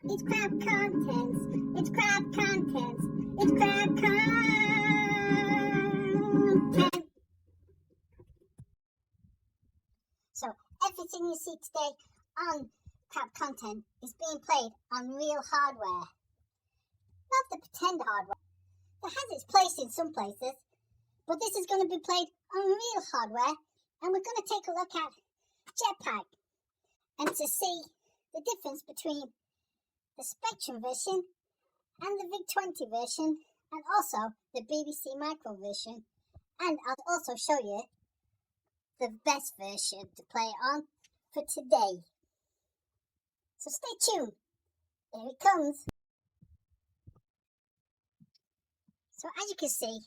It's crap contents. It's crap contents. It's crap content. So everything you see today on crap content is being played on real hardware, not the pretend hardware. It has its place in some places, but this is going to be played on real hardware, and we're going to take a look at JetPac and to see the difference between the Spectrum version and the VIC-20 version, and also the BBC Micro version, and I'll also show you the best version to play on for today. So stay tuned. Here it comes. So as you can see,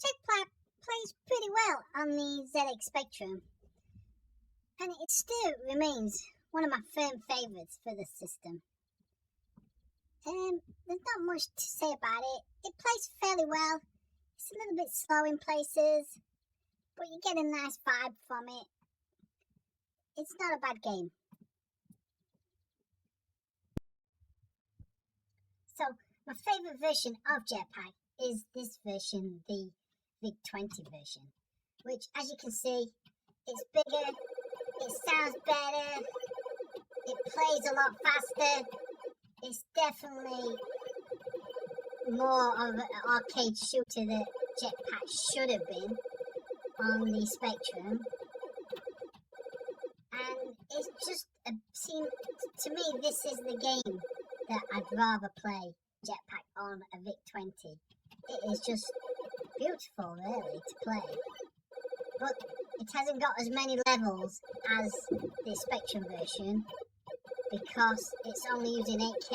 JetPac plays pretty well on the ZX Spectrum, and it still remains one of my firm favourites for this system. There's not much to say about it. It plays fairly well. It's a little bit slow in places, but you get a nice vibe from it. It's not a bad game. So my favourite version of JetPac is this version, the VIC-20 version, which, as you can see, it's bigger, it sounds better, it plays a lot faster. It's definitely more of an arcade shooter that JetPac should have been on the Spectrum, and it's just seems to me this is the game that I'd rather play JetPac on a VIC-20. It is just beautiful, really, to play, but it hasn't got as many levels as the Spectrum version because it's only using 8K.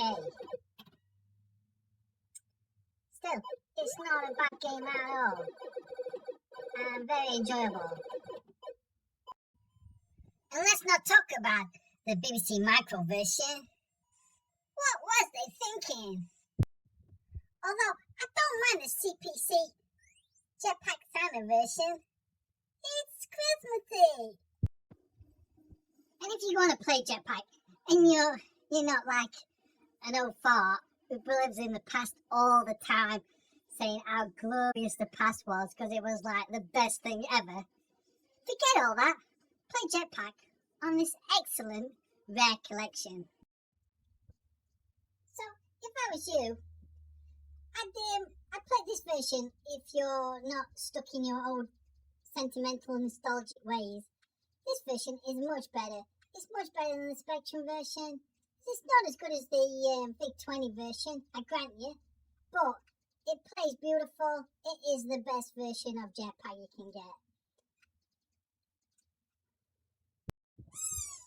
Still, it's not a bad game at all, and very enjoyable. And let's not talk about the BBC Micro version. What was they thinking? Although I don't mind the CPC JetPac Santa version, it's Christmassy. And if you want to play JetPac and you're not like an old fart who lives in the past all the time, saying how glorious the past was because it was like the best thing ever, forget all that. Play JetPac on this excellent rare collection. So if I was you, I'd play this version if you're not stuck in your old sentimental nostalgic ways. This version is much better. It's much better than the Spectrum version. It's not as good as the VIC-20 version, I grant you, but it plays beautiful. It is the best version of JetPac you can get.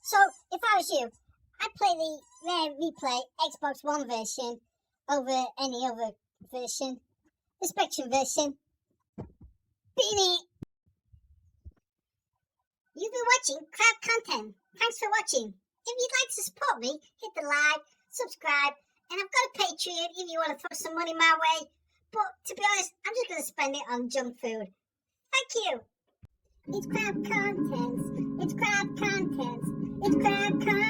So, if I was you, I'd play the Rare Replay Xbox One version over any other version. The Spectrum version. Beat it! You've been watching crap content. Thanks for watching. If you'd like to support me, hit the like, subscribe, and I've got a Patreon if you want to throw some money my way. But to be honest, I'm just going to spend it on junk food. Thank you. It's crap contents. It's crap contents. It's crap content.